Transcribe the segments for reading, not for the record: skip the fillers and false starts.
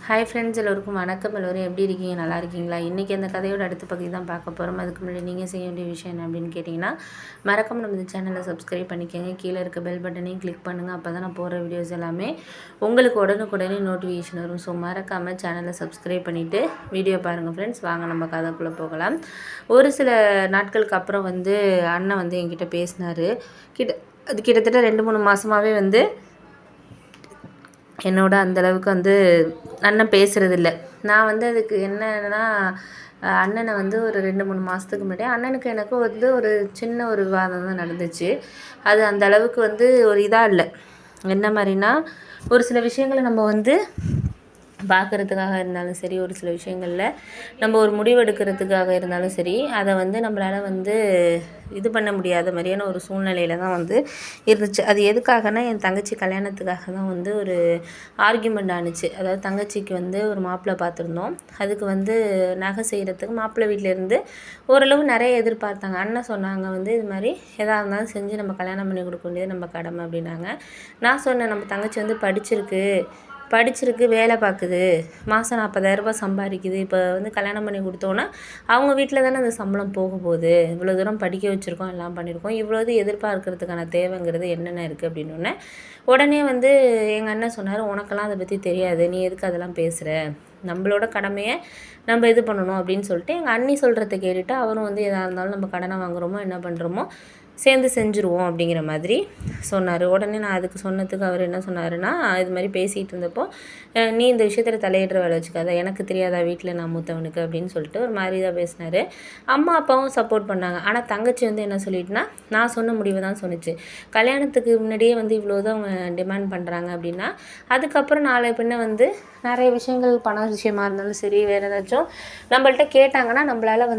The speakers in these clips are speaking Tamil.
ஹாய் ஃப்ரெண்ட்ஸ், எல்லோருக்கும் வணக்கம். எல்லோரும் எப்படி இருக்கீங்க? நல்லா இருக்கீங்களா? இன்றைக்கி அந்த கதையோட அடுத்த பகுதி தான் பார்க்க போகிறோம். அதுக்கு முன்னாடி நீங்கள் செய்ய வேண்டிய விஷயம் என்ன அப்படின்னு கேட்டிங்கன்னா, மறக்காம நம்ம இந்த சேனலை சப்ஸ்கிரைப் பண்ணிக்கோங்க. கீழே இருக்க பெல் பட்டனையும் கிளிக் பண்ணுங்கள். அப்போ தான் நான் போடுற வீடியோஸ் எல்லாமே உங்களுக்கு உடனுக்குடனே நோட்டிஃபிகேஷன் வரும். ஸோ மறக்காமல் சேனலை சப்ஸ்கிரைப் பண்ணிவிட்டு வீடியோ பாருங்கள் ஃப்ரெண்ட்ஸ். வாங்க நம்ம கதைக்குள்ளே போகலாம். ஒரு சில நாட்களுக்கு அப்புறம் அண்ணன் என்கிட்ட பேசினார். அது கிட்டத்தட்ட 2-3 மாதமாகவே என்னோட அந்தளவுக்கு அண்ணன் பேசுகிறதில்ல. நான் அதுக்கு என்னன்னா, அண்ணனை ஒரு 2-3 மாதத்துக்கு முன்னாடி அண்ணனுக்கு எனக்கு ஒரு சின்ன ஒரு விவாதம் தான் நடந்துச்சு. அது அந்த அளவுக்கு ஒரு இதாக இல்லை. என்ன மாதிரினா, ஒரு சில விஷயங்களை நம்ம பார்க்குறதுக்காக இருந்தாலும் சரி, ஒரு சில விஷயங்களில் நம்ம ஒரு முடிவு எடுக்கிறதுக்காக இருந்தாலும் சரி, அதை நம்மளால் இது பண்ண முடியாத மாதிரியான ஒரு சூழ்நிலையில் தான் இருந்துச்சு. அது எதுக்காகனா, என் தங்கச்சி கல்யாணத்துக்காக தான் ஒரு ஆர்கியூமெண்ட் ஆணுச்சு. அதாவது தங்கச்சிக்கு ஒரு மாப்பிள்ளை பார்த்துருந்தோம். அதுக்கு நகை செய்கிறதுக்கு மாப்பிள்ளை வீட்டிலேருந்து ஓரளவு நிறைய எதிர்பார்த்தாங்க. அண்ணன் சொன்னாங்க இது மாதிரி எதாக இருந்தாலும் செஞ்சு நம்ம கல்யாணம் பண்ணி கொடுக்க வேண்டியது நம்ம கடமை அப்படின்னாங்க. நான் சொன்னேன், நம்ம தங்கச்சி படிச்சிருக்கு, வேலை பார்க்குது, மாதம் 40,000 சம்பாதிக்குது. இப்போ கல்யாணம் பண்ணி கொடுத்தோன்னா அவங்க வீட்டில் தானே அந்த சம்பளம் போக போகுது. இவ்வளோ தூரம் படிக்க வச்சுருக்கோம், எல்லாம் பண்ணியிருக்கோம். இவ்வளோ எதிர்பார்க்கறதுக்கான தேவைங்கிறது என்னென்ன இருக்குது அப்படின்னோடனே உடனே எங்கள் அண்ணன் சொன்னார், உனக்கெல்லாம் அதை பற்றி தெரியாது, நீ எதுக்கு அதெல்லாம் பேசுகிற, நம்மளோட கடமையை நம்ம இது பண்ணணும் அப்படின்னு சொல்லிட்டு எங்கள் அண்ணி சொல்கிறத கேட்டுட்டு அவரும் எதாக இருந்தாலும் நம்ம கடனை வாங்குகிறோமோ என்ன பண்ணுறோமோ சேர்ந்து செஞ்சுருவோம் அப்படிங்கிற மாதிரி சொன்னார். உடனே நான் அதுக்கு சொன்னதுக்கு அவர் என்ன சொன்னாருன்னா, இது மாதிரி பேசிகிட்டு இருந்தப்போ, நீ இந்த விஷயத்தில் தலையிடுற வேலை வச்சுக்காத, எனக்கு தெரியாதா வீட்டில் நான் மூத்தவனுக்கு அப்படின்னு சொல்லிட்டு ஒரு மாதிரி தான் பேசினார். அம்மா அப்பாவும் சப்போர்ட் பண்ணாங்க. ஆனால் தங்கச்சி என்ன சொல்லிட்டுனா, நான் சொன்ன முடிவை தான் சொன்னிச்சு. கல்யாணத்துக்கு முன்னாடியே இவ்வளோ தான் அவங்க டிமாண்ட் பண்ணுறாங்க அப்படின்னா, அதுக்கப்புறம் நாளை பின்ன நிறைய விஷயங்கள் பண விஷயமா இருந்தாலும் சரி, வேறு ஏதாச்சும் நம்மள்ட்ட கேட்டாங்கன்னா நம்மளால்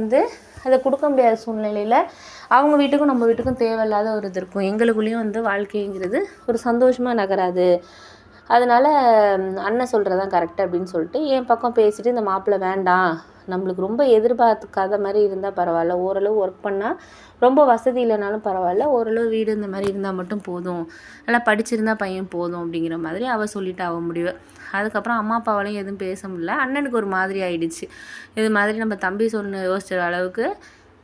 அதை கொடுக்க முடியாத சூழ்நிலையில் அவங்க வீட்டுக்கும் நம்ம வீட்டுக்கும் தேவையில்லாத ஒரு இது இருக்கும். எங்களுக்குள்ளேயும் வாழ்க்கைங்கிறது ஒரு சந்தோஷமாக நகராது. அதனால் அண்ணன் சொல்கிறதான் கரெக்டு அப்படின்னு சொல்லிட்டு என் பக்கம் பேசிவிட்டு, இந்த மாப்பிள்ளை வேண்டாம், நம்மளுக்கு ரொம்ப எதிர்பார்க்காத மாதிரி இருந்தால் பரவாயில்ல, ஓரளவு ஒர்க் பண்ணால் ரொம்ப வசதி இல்லைனாலும் பரவாயில்ல, ஓரளவு வீடு இந்த மாதிரி இருந்தால் மட்டும் போதும், நல்லா படிச்சிருந்தா பையன் போதும் அப்படிங்கிற மாதிரி அவள் சொல்லிவிட்டு அவள் முடிவு. அதுக்கப்புறம் அம்மா அப்பாவாலையும் எதுவும் பேச முடியல. அண்ணனுக்கு ஒரு மாதிரி ஆகிடுச்சு. இது மாதிரி நம்ம தம்பி யோசிச்ச அளவுக்கு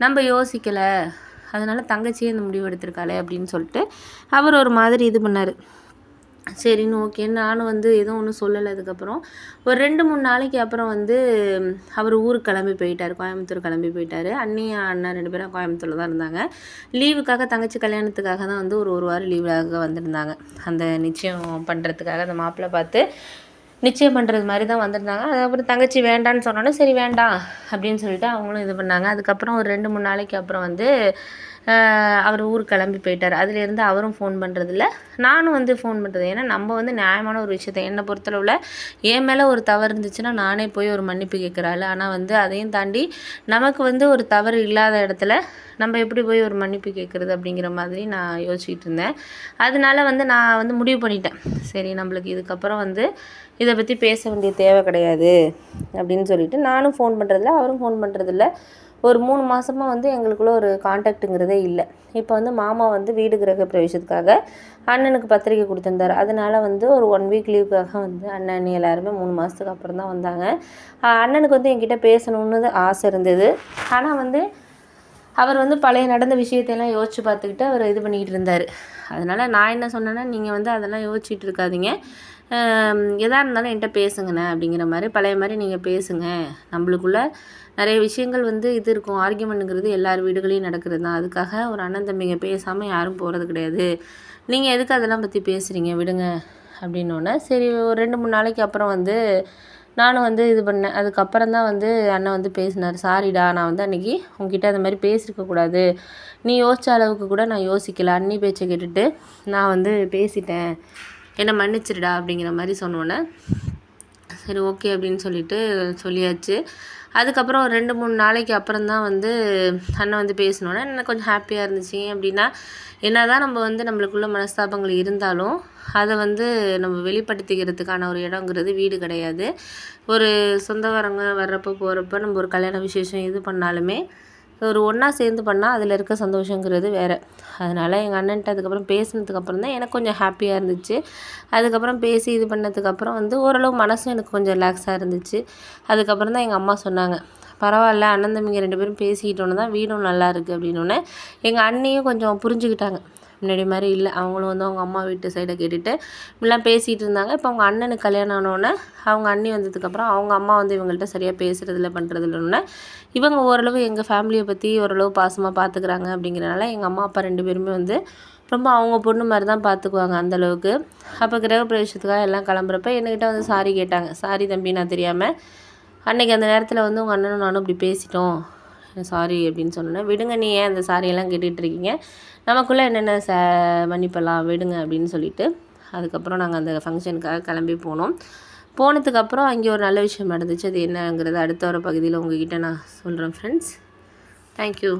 நம்ம யோசிக்கலை, அதனால் தங்கச்சியே இந்த முடிவு எடுத்திருக்காளே அப்படின்னு சொல்லிட்டு அவர் ஒரு மாதிரி இது பண்ணார். சரின்னு ஓகே, நானும் எதுவும் ஒன்றும் சொல்லலை. அதுக்கப்புறம் ஒரு 2-3 நாளைக்கு அப்புறம் அவர் ஊருக்கு கிளம்பி போயிட்டார், கோயம்புத்தூர் கிளம்பி போயிட்டார். அண்ணியும் அண்ணன் 2 பேரும் கோயம்புத்தூரில் தான் இருந்தாங்க. லீவுக்காக, தங்கச்சி கல்யாணத்துக்காக தான் ஒரு வாரம் லீவுக்காக வந்திருந்தாங்க. அந்த நிச்சயம் பண்ணுறதுக்காக அந்த மாப்பிள்ளை பார்த்து நிச்சயம் பண்ணுறது மாதிரி தான் வந்திருந்தாங்க. அதுக்கப்புறம் தங்கச்சி வேண்டான்னு சொன்னோன்னே சரி வேண்டாம் அப்படின்னு சொல்லிட்டு அவங்களும் இது பண்ணாங்க. அதுக்கப்புறம் ஒரு 2-3 நாளைக்கு அப்புறம் அவர் ஊருக்கு கிளம்பி போயிட்டார். அதுலேருந்து அவரும் ஃபோன் பண்ணுறதில்ல, நானும் ஃபோன் பண்ணுறது. ஏன்னா நம்ம நியாயமான ஒரு விஷயத்தை, என்னை பொறுத்தளவில் என் மேலே ஒரு தவறு இருந்துச்சுன்னா நானே போய் ஒரு மன்னிப்பு கேட்குறாள். ஆனால் அதையும் தாண்டி நமக்கு ஒரு தவறு இல்லாத இடத்துல நம்ம எப்படி போய் ஒரு மன்னிப்பு கேட்குறது அப்படிங்கிற மாதிரி நான் யோசிச்சுட்டு இருந்தேன். அதனால நான் முடிவு பண்ணிட்டேன், சரி நம்மளுக்கு இதுக்கப்புறம் இதை பற்றி பேச வேண்டிய தேவை கிடையாது அப்படின்னு சொல்லிட்டு நானும் ஃபோன் பண்ணுறதில்ல, அவரும் ஃபோன் பண்ணுறதில்ல. ஒரு 3 மாதமாக எங்களுக்குள்ள ஒரு கான்டாக்ட்டுங்கிறதே இல்லை. இப்போ மாமா வீடு கிரக பிரவேசத்துக்காக அண்ணனுக்கு பத்திரிக்கை கொடுத்துருந்தார். அதனால் ஒரு 1 வீக் லீவுக்காக அண்ணன் அண்ணி எல்லாருமே 3 மாதத்துக்கு அப்புறம் தான் வந்தாங்க. அண்ணனுக்கு என்கிட்ட பேசணுன்னு ஆசை இருந்தது. ஆனால் அவர் பழைய நடந்த விஷயத்தையெல்லாம் யோசித்து பார்த்துக்கிட்டு அவர் இது பண்ணிக்கிட்டு இருந்தார். அதனால் நான் என்ன சொன்னேன்னா, நீங்கள் அதெல்லாம் யோசிச்சுட்டு இருக்காதீங்க, எதாக இருந்தாலும் என்கிட்ட பேசுங்கண்ணே அப்படிங்கிற மாதிரி, பழைய மாதிரி நீங்கள் பேசுங்க. நம்மளுக்குள்ள நிறைய விஷயங்கள் இது இருக்கும். ஆர்கியூமெண்ட்டுங்கிறது எல்லார் வீடுகளையும் நடக்கிறது தான். அதுக்காக ஒரு அண்ணன் தம்பிங்க பேசாமல் யாரும் போகிறது கிடையாது. நீங்கள் எதுக்கு அதெல்லாம் பற்றி பேசுகிறீங்க, விடுங்க அப்படின்னோடனே சரி. ஒரு 2-3 நாளைக்கு அப்புறம் நானும் இது பண்ணேன். அதுக்கப்புறம் தான் அண்ணன் பேசினார். சாரிடா, நான் அன்றைக்கி உங்ககிட்ட அது மாதிரி பேசியிருக்கக்கூடாது, நீ யோசித்த அளவுக்கு கூட நான் யோசிக்கலை, அண்ணி பேச்சை கேட்டுட்டு நான் பேசிட்டேன், என்னை மன்னிச்சிடுடா அப்படிங்கிற மாதிரி சொன்னோன்னே சரி ஓகே அப்படின்னு சொல்லியாச்சு. அதுக்கப்புறம் ஒரு 2-3 நாளைக்கு அப்புறம் தான் அண்ணன் பேசினோன்னே எனக்கு கொஞ்சம் ஹாப்பியாக இருந்துச்சு. ஏன் அப்படின்னா, என்ன தான் நம்ம நம்மளுக்குள்ள மனஸ்தாபங்கள் இருந்தாலும் அதை நம்ம வெளிப்படுத்திக்கிறதுக்கான ஒரு இடங்கிறது வீடு கிடையாது. ஒரு சொந்தக்காரங்க வர்றப்போ போகிறப்ப நம்ம ஒரு கல்யாண விசேஷம் இது பண்ணாலுமே ஒரு ஒன்றா சேர்ந்து பண்ணால் அதில் இருக்க சந்தோஷங்கிறது வேறு. அதனால் எங்கள் அண்ணன்ட்ட அதுக்கப்புறம் பேசினதுக்கப்புறம் தான் எனக்கு கொஞ்சம் ஹாப்பியாக இருந்துச்சு. அதுக்கப்புறம் பேசி இது பண்ணதுக்கப்புறம் வந்து ஓரளவு மனசும் எனக்கு கொஞ்சம் ரிலாக்ஸாக இருந்துச்சு. அதுக்கப்புறம் தான் எங்கள் அம்மா சொன்னாங்க, பரவாயில்ல அண்ணன் தம்பிங்க 2 பேரும் பேசிக்கிட்டோன்னு தான் வீடும் நல்லா இருக்குது அப்படின்னோடனே எங்கள் அண்ணியும் கொஞ்சம் புரிஞ்சுக்கிட்டாங்க. முன்னாடி மாதிரி இல்லை, அவங்களும் வந்து அவங்க அம்மா வீட்டு சைடை கேட்டுட்டு இப்படிலாம் பேசிகிட்டு இருந்தாங்க. இப்போ அவங்க அண்ணனுக்கு கல்யாணம் ஆனோடனே அவங்க அண்ணி வந்ததுக்கப்புறம் அவங்க அம்மா வந்து இவங்கள்ட்ட சரியாக பேசுகிறதில்ல பண்ணுறதில்லன்னு இவங்க ஓரளவு எங்கள் ஃபேமிலியை பற்றி ஓரளவு பாசமாக பார்த்துக்கிறாங்க. அப்படிங்கிறனால எங்கள் அம்மா அப்பா 2 பேருமே வந்து ரொம்ப அவங்க பொண்ணு மாதிரி தான் பார்த்துக்குவாங்க அந்தளவுக்கு. அப்போ கிரகப்பிரவேசத்துக்காக எல்லாம் கிளம்புறப்ப என்கிட்ட வந்து சாரி கேட்டாங்க. சாரி தம்பி, நான் தெரியாமல் அன்றைக்கி அந்த நேரத்தில் வந்து உங்கள் அண்ணனும் நானும் இப்படி பேசிட்டோம், சாரி அப்படின்னு சொன்னேன். விடுங்க, நீ ஏன் அந்த சாரியெல்லாம் கேட்டுட்ருக்கீங்க, நமக்குள்ளே என்னென்ன மன்னிப்பெல்லாம் விடுங்க அப்படின்னு சொல்லிவிட்டு அதுக்கப்புறம் நாங்கள் அந்த ஃபங்க்ஷனுக்காக கிளம்பி போனோம். போனதுக்கப்புறம் அங்கே ஒரு நல்ல விஷயம் நடந்துச்சு. அது என்னங்கிறத அடுத்த ஒரு பகுதியில் உங்ககிட்ட நான் சொல்கிறேன் ஃப்ரெண்ட்ஸ். தேங்க்யூ.